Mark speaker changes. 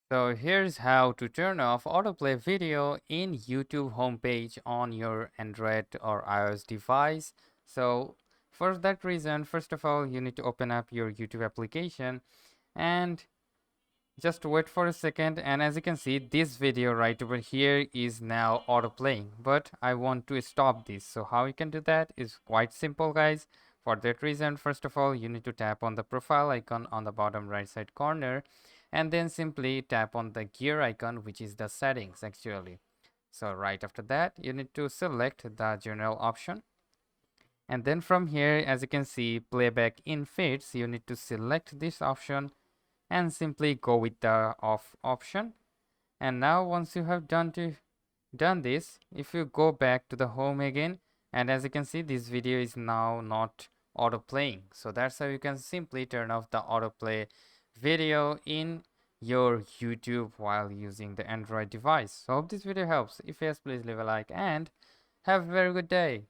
Speaker 1: So here's how to turn off autoplay video in YouTube homepage on your Android or iOS device. So for that reason, first of all, you need to open up your YouTube application and just wait for a second. And as you can see, this video right over here is now autoplaying, but I want to stop this. So how you can do that is quite simple, guys. For that reason, first of all, you need to tap on the profile icon on the bottom right side corner, and then simply tap on the gear icon, which is the settings actually. So right after that, you need to select the general option, and then from here, as you can see, playback in feeds, you need to select this option and simply go with the off option. And now once you have done this, if you go back to the home again, and as you can see, this video is now not auto playing. So that's how you can simply turn off the autoplay video in your YouTube while using the Android device. So hope this video helps. If yes, please leave a like and have a very good day.